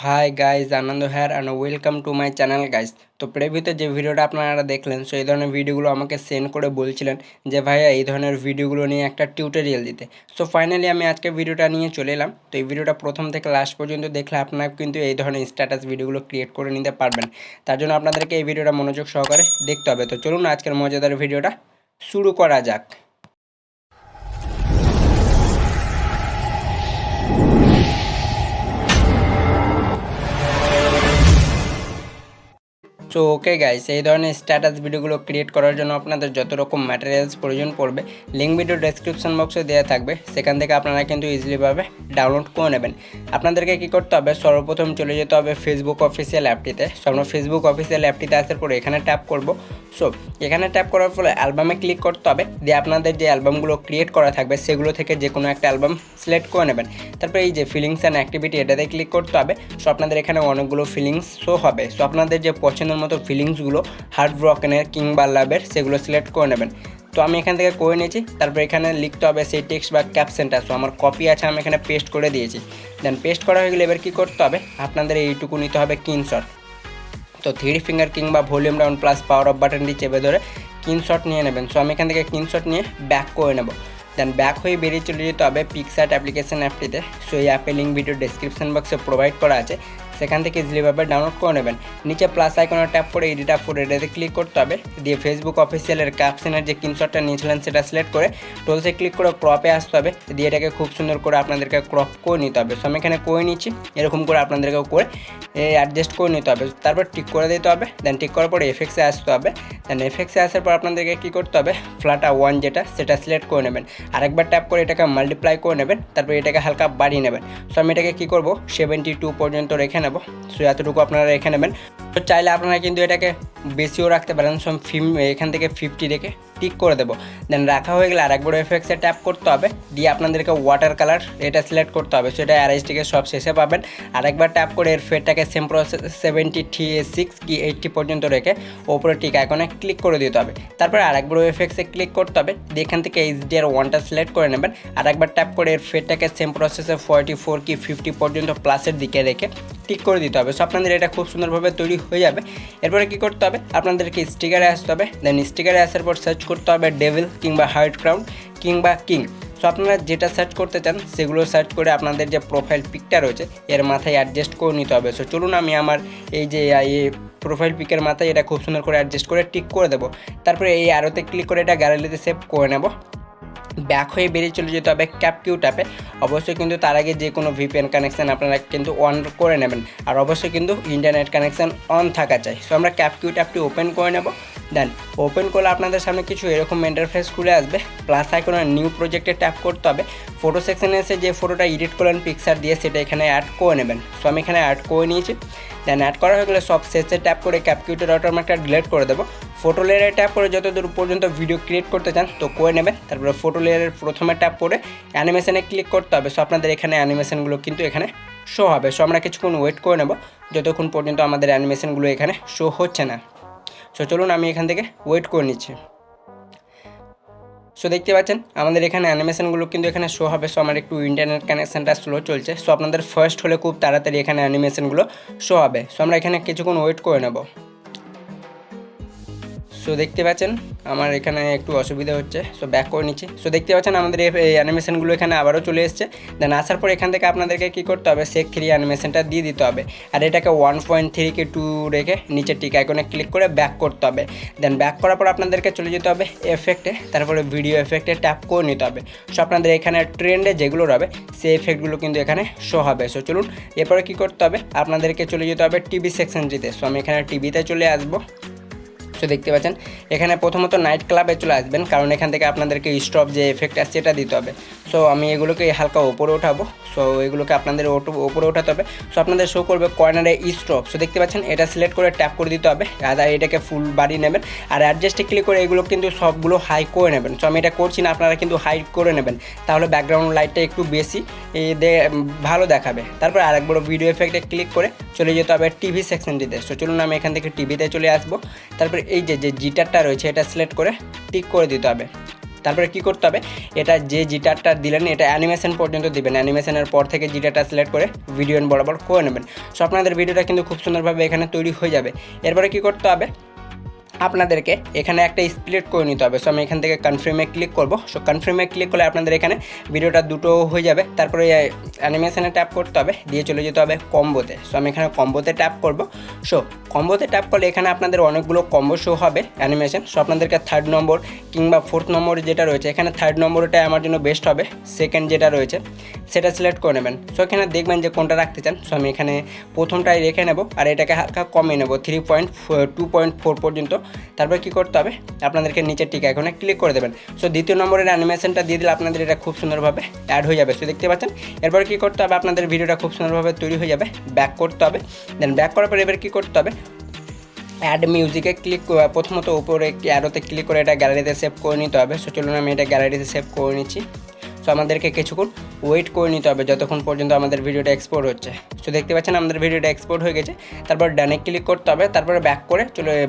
High guys Anand here and welcome to my channel guys. তো প্রিভিউতে যে ভিডিওটা আপনারা দেখলেন সো এই ধরনের ভিডিওগুলো আমাকে সেন্ড করে বলছিলেন যে ভাইয়া এই ধরনের ভিডিওগুলো নিয়ে একটা টিউটোরিয়াল দিতে। সো ফাইনালি আমি আজকে ভিডিওটা নিয়ে চলে এলাম। তো এই ভিডিওটা প্রথম থেকে লাস্ট পর্যন্ত দেখলে আপনারা কিন্তু এই ধরনের স্ট্যাটাস ভিডিওগুলো ক্রিয়েট করে নিতে পারবেন। তার জন্য আপনাদেরকে এই ভিডিওটা মনোযোগ সহকারে দেখতে হবে। তো চলুন আজকের মজাদার ভিডিওটা শুরু করা যাক। সো ওকে গাইস, এই ধরনের স্ট্যাটাস ভিডিওগুলো ক্রিয়েট করার জন্য আপনাদের যত রকম ম্যাটেরিয়ালস প্রয়োজন পড়বে লিঙ্ক ভিডিও ডেসক্রিপশন বক্সে দেওয়া থাকবে, সেখান থেকে আপনারা কিন্তু ইজিলিভাবে ডাউনলোড করে নেবেন। আপনাদেরকে কী করতে হবে, সর্বপ্রথম চলে যেতে হবে ফেসবুক অফিসিয়াল অ্যাপটিতে। সো আমরা ফেসবুক অফিসিয়াল অ্যাপটিতে আসার পরে এখানে ট্যাপ করব। সো এখানে ট্যাপ করার ফলে অ্যালবামে ক্লিক করতে হবে, দিয়ে আপনাদের যে অ্যালবামগুলো ক্রিয়েট করা থাকবে সেগুলো থেকে যে কোনো একটা অ্যালবাম সিলেক্ট করে নেবেন। তারপরে এই যে ফিলিংস অ্যান্ড অ্যাক্টিভিটি এটাতে ক্লিক করতে হবে। সো আপনাদের এখানে অনেকগুলো ফিলিংস শো হবে। সো আপনাদের যে পছন্দের মতো ফিলিংসগুলো হার্ট ব্রকেনের কিংবা লাভের সেগুলো সিলেক্ট করে নেবেন। তো আমি এখান থেকে করে নিয়েছি। তারপর এখানে লিখতে হবে সেই টেক্সট বা ক্যাপশনটা। সো আমার কপি আছে, আমি এখানে পেস্ট করে দিয়েছি। দেন পেস্ট করা হয়ে গেলে এবার কী করতে হবে, আপনাদের এইটুকু নিতে হবে স্ক্রিনশট। তো 3 ফিঙ্গার কিংবা volume down plus power of বাটনটি চেপে ধরে স্ক্রিনশট নিয়ে নেবেন। সো আমি এখান থেকে স্ক্রিনশট নিয়ে ব্যাক করে নেব। দেন ব্যাক হয়ে বেরিয়ে চলে যেতে হবে পিকচার অ্যাপ্লিকেশন অ্যাপটিতে। সো এই অ্যাপের লিঙ্ক ভিডিও ডেসক্রিপশন বক্সে প্রোভাইড করা আছে, সেখান থেকে ইজিলিভাবে ডাউনলোড করে নেবেন। নিচে প্লাস আইকনে ট্যাপ করে এডিট আপ করে এটাতে ক্লিক করতে হবে, দিয়ে ফেসবুক অফিসিয়ালের ক্যাপশনের যে স্ক্রিনশটটা নিয়েছিলেন সেটা সিলেক্ট করে টোলসে ক্লিক করে ক্রপে আসতে হবে, দিয়ে এটাকে খুব সুন্দর করে আপনাদেরকে ক্রপ করে নিতে হবে। সো আমি এখানে করে নিচ্ছি, এরকম করে আপনাদেরকেও করে অ্যাডজাস্ট করে নিতে হবে। তারপর টিক করে দিতে হবে। দেন টিক করার পরে এফেক্টসে আসতে হবে। দেন এফেক্টসে আসার পর আপনাদেরকে কী করতে হবে, ফ্ল্যাটা 1 যেটা সেটা সিলেক্ট করে নেবেন। আরেকবার ট্যাপ করে এটাকে মাল্টিপ্লাই করে নেবেন, তারপর এটাকে হালকা বাড়িয়ে নেবেন। সো আমি এটাকে কী করবো 72 পর্যন্ত রেখে নেব। সো এতটুকু আপনারা রেখে নেবেন। তো চাইলে আপনারা কিন্তু এটাকে বেশিও রাখতে পারেন। সো এখান থেকে 50 রেখে টিক করে দেবো। দেন রাখা হয়ে গেলে আরেকবার এফেক্টসে ট্যাপ করতে হবে, দিয়ে আপনাদেরকে ওয়াটার কালার এটা সিলেক্ট করতে হবে। সো এটা আড়াইশটিকে সব শেষে পাবেন। আরেকবার ট্যাপ করে এর ফেডটাকে সেম প্রসেস 76 কি 80 পর্যন্ত রেখে ওপরে টিক আইকনে ক্লিক করে দিতে হবে। তারপরে আরেকবার এফেক্টসে ক্লিক করতে হবে, দিয়ে এখান থেকে HDR1টা সিলেক্ট করে নেবেন। আরেকবার ট্যাপ করে এর ফেডটাকে সেম প্রসেসে 44 কি 50 পর্যন্ত প্লাসের দিকে রেখে টিক করে দিতে হবে। সো আপনাদের এটা খুব সুন্দরভাবে তৈরি হয়ে যাবে। এরপরে কী করতে হবে, আপনাদেরকে স্টিকারে আসতে হবে। দেন স্টিকারে আসার পর সার্চ করতে হবে ডেভিল কিংবা হার্ট ক্রাউন কিংবা কিং। সো আপনারা যেটা সার্চ করতে চান সেগুলো সার্চ করে আপনাদের যে প্রোফাইল পিকটা রয়েছে এর মাথায় অ্যাডজাস্ট করে নিতে হবে। সো চলুন আমি আমার এই যে প্রোফাইল পিকের মাথায় এটা খুব সুন্দর করে অ্যাডজাস্ট করে টিক করে দেবো। তারপরে এই আরোতে ক্লিক করে এটা গ্যালারিতে সেভ করে নেব। ব্যাক হয়ে বেরিয়ে চলে যেতে হবে ক্যাপকিউট অ্যাপে। অবশ্যই কিন্তু তার আগে যে কোনো VPN কানেকশান আপনারা কিন্তু অন করে নেবেন, আর অবশ্যই কিন্তু ইন্টারনেট কানেকশান অন থাকা চাই। সো আমরা ক্যাপকিউট অ্যাপটি ওপেন করে নেব। দেন ওপেন করলে আপনাদের সামনে কিছু এরকম ইন্টারফেস খুলে আসবে। প্লাস আইকনের নিউ প্রজেক্টে ট্যাপ করতে হবে। ফটো সেকশনে এসে যে ফটোটা এডিট করলেন পিকচার দিয়ে সেটা এখানে অ্যাড করে নেবেন। সো আমি এখানে অ্যাড করে নিয়েছি। দেন অ্যাড করা হয়ে গেলে সব শেষে ট্যাপ করে ক্যাপকিউটের অটোমেটিকটা ডিলিট করে দেবো। ফটো লেয়ারে ট্যাপ করে যত দূর পর্যন্ত ভিডিও ক্রিয়েট করতে চান তো করে নেবেন। তারপরে ফটো লেয়ারের প্রথমে ট্যাপ করে অ্যানিমেশনে ক্লিক করতে হবে। সো আপনাদের এখানে অ্যানিমেশনগুলো কিন্তু এখানে শো হবে। সো আমরা কিছুক্ষণ ওয়েট করে নেব যতক্ষণ পর্যন্ত আমাদের অ্যানিমেশনগুলো এখানে শো হচ্ছে না। সো চলুন আমি এখান থেকে ওয়েট করে নিচ্ছি। সো দেখতে পাচ্ছেন আমাদের এখানে অ্যানিমেশনগুলো কিন্তু এখানে শো হবে। সো আমার একটু ইন্টারনেট কানেকশানটা স্লো চলছে। সো আপনাদের ফার্স্ট হলে খুব তাড়াতাড়ি এখানে অ্যানিমেশনগুলো শো হবে। সো আমরা এখানে কিছুক্ষণ ওয়েট করে নেব। সো দেখতে পাচ্ছেন আমার এখানে একটু অসুবিধা হচ্ছে। সো ব্যাক করে নিচ্ছি। সো দেখতে পাচ্ছেন আমাদের এই অ্যানিমেশনগুলো এখানে আবারও চলে এসছে। দেন আসার পর এখান থেকে আপনাদেরকে কী করতে হবে, সেক 3 অ্যানিমেশনটা দিয়ে দিতে হবে। আর এটাকে 1.3 কে 2 রেখে নিচে টিক আইকনে ক্লিক করে ব্যাক করতে হবে। দেন ব্যাক করার পর আপনাদেরকে চলে যেতে হবে এফেক্টে, তারপরে ভিডিও এফেক্টে ট্যাপ করে নিতে হবে। সো আপনাদের এখানে ট্রেন্ডে যেগুলো রবে সেই এফেক্টগুলো কিন্তু এখানে শো হবে। সো চলুন এরপরে কী করতে হবে, আপনাদেরকে চলে যেতে হবে টিভি সেকশনটিতে। সো আমি এখানে টিভিতে চলে আসবো। সো দেখতে পাচ্ছেন এখানে প্রথমত নাইট ক্লাবে চলে আসবেন, কারণ এখান থেকে আপনাদেরকে স্টপ যে এফেক্ট আছে সেটা দিতে হবে। সো আমি এগুলোকে হালকা ওপরে ওঠাবো। সো এগুলোকে আপনাদের ওপরে ওঠাতে হবে। সো আপনাদের শো করবে কর্নারে স্টপ। সো দেখতে পাচ্ছেন এটা সিলেক্ট করে ট্যাপ করে দিতে হবে, আর এটাকে ফুল বাড়িয়ে নেবেন। আর অ্যাডজাস্টে ক্লিক করে এগুলো কিন্তু সবগুলো হাই করে নেবেন। সো আমি এটা করছি না, আপনারা কিন্তু হাই করে নেবেন, তাহলে ব্যাকগ্রাউন্ড লাইটটা একটু বেশি ভালো দেখাবে। তারপর আরেকবার ভিডিও এফেক্টে ক্লিক করে চলে যেতে হবে টিভি সেকশনটিতে। সো চলুন আমি এখান থেকে টিভিতে চলে আসবো। তারপরে এই যে জিটারটা রয়েছে এটা সিলেক্ট করে টিক করে দিতে হবে। তারপরে কী করতে হবে, এটা যে জিটারটা দিলেন এটা অ্যানিমেশন পর্যন্ত দিবেন, অ্যানিমেশনের পর থেকে জিটারটা সিলেক্ট করে ভিডিও বরাবর করে নেবেন। সো আপনাদের ভিডিওটা কিন্তু খুব সুন্দরভাবে এখানে তৈরি হয়ে যাবে। এরপরে কী করতে হবে, আপনাদেরকে এখানে একটা স্প্লিট করে নিতে হবে। সো আমি এখান থেকে কনফার্মে ক্লিক করব। সো কনফার্মে ক্লিক করলে আপনাদের এখানে ভিডিওটা দুটো হয়ে যাবে। তারপরে অ্যানিমেশনে ট্যাপ করতে হবে, দিয়ে চলে যেতে হবে কম্বোতে। সো আমি এখানে কম্বোতে ট্যাপ করব। সো কম্বোতে ট্যাপ করলে এখানে আপনাদের অনেকগুলো কম্বো শো হবে অ্যানিমেশন। সো আপনাদেরকে 3rd নম্বর কিংবা 4th নম্বর যেটা রয়েছে, এখানে 3rd নম্বরটা আমার জন্য বেস্ট হবে। সেকেন্ড যেটা রয়েছে সেটা সিলেক্ট করে নেবেন। সো এখানে দেখবেন যে কোনটা রাখতে চান। সো আমি এখানে প্রথমটাই রেখে নেব, আর এটাকে হালকা কমিয়ে নেব 3.2.4 পর্যন্ত। তারপর কী করতে হবে, আপনাদেরকে নিচের টিকা এখানে ক্লিক করে দেবেন। সো দ্বিতীয় নম্বরের অ্যানিমেশনটা দিয়ে দিলে আপনাদের এটা খুব সুন্দরভাবে অ্যাড হয়ে যাবে। সো দেখতে পাচ্ছেন। এরপর কী করতে হবে, আপনাদের ভিডিওটা খুব সুন্দরভাবে তৈরি হয়ে যাবে। ব্যাক করতে হবে। দেন ব্যাক করার পর এবার কী করতে হবে, অ্যাড মিউজিকে ক্লিক, প্রথমত উপরে একটি অ্যারোতে ক্লিক করে এটা গ্যালারিতে সেভ করে নিতে হবে। সো চলুন আমি এটা গ্যালারিতে সেভ করে নিচ্ছি। সো আমাদেরকে কিছুক্ষণ ওয়েট করে নিতে হবে যতক্ষণ পর্যন্ত আমাদের ভিডিওটা এক্সপোর্ট হচ্ছে। সো দেখতে পাচ্ছেন আমাদের ভিডিওটা এক্সপোর্ট হয়ে গেছে। তারপর ডানে ক্লিক করতে হবে, তারপরে ব্যাক করে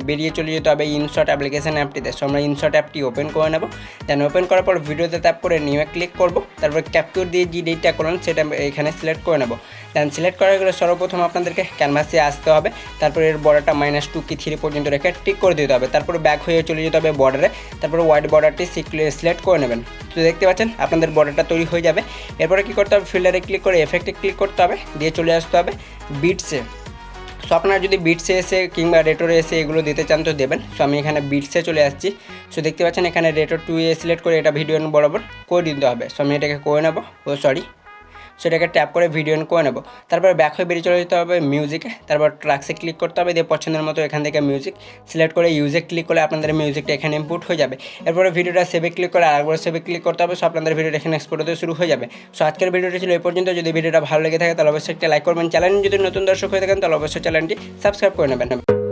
বেরিয়ে চলে যেতে হবে ইনশট অ্যাপ্লিকেশন অ্যাপটিতে। সো আমরা ইনশট অ্যাপটি ওপেন করে নেব। দেন ওপেন করার পর ভিডিওতে ট্যাপ করে নিয়ে ক্লিক করব। তারপর ক্যাপচার দিয়ে যে ডেটটা করলেন সেটা এখানে সিলেক্ট করে নেব। দেন সিলেক্ট করার গেলে সর্বপ্রথম আপনাদেরকে ক্যানভাসে আসতে হবে। তারপরে এর বর্ডারটা -2 কি 3 পর্যন্ত রেখে টিক করে দিতে হবে। তারপরে ব্যাক হয়ে চলে যেতে হবে বর্ডারে। তারপরে হোয়াইট বর্ডারটি সিলেক্ট করে নেবেন। তো দেখতে পাচ্ছেন আপনাদের বর্ডারটা তৈরি হয়ে যাবে। এরপরে কী করতে হবে, ফিল্টারে ক্লিক করে এফেক্টে ক্লিক করতে হবে, দিয়ে চলে আসতে হবে বিটসে। সো আপনারা যদি বিটসে এসে কিংবা রেটোরে এসে এগুলো দিতে চান তো দেবেন। সো আমি এখানে বিটসে চলে আসছি। সো দেখতে পাচ্ছেন এখানে রেটো 2 সিলেক্ট করে এটা ভিডিও বরাবর করে দিতে হবে। সো আমি এটাকে করে নেব, সেটাকে ট্যাপ করে ভিডিও করে নেব। তারপর ব্যাক হয়ে বেরিয়ে চলে যেতে হবে মিউজিকে। তারপর ট্র্যাকসে ক্লিক করতে হবে, দিয়ে পছন্দের মতো এখান থেকে মিউজিক সিলেক্ট করে ইউজে ক্লিক করলে আপনাদের মিউজিকটা এখানে ইনপুট হয়ে যাবে। এরপরে ভিডিওটা সেভে ক্লিক করে আরেকবার সেভে ক্লিক করতে হবে। সো আপনাদের ভিডিওটা এখানে এক্সপোর্ট হতে শুরু হয়ে যাবে। সো আজকের ভিডিওটা ছিল এই পর্যন্ত। যদি ভিডিওটা ভালো লেগে থাকে তাহলে অবশ্যই একটা লাইক করবেন। চ্যানেল যদি নতুন দর্শক হয়ে থাকেন তাহলে অবশ্যই চ্যানেলটি সাবস্ক্রাইব করে নেবেন।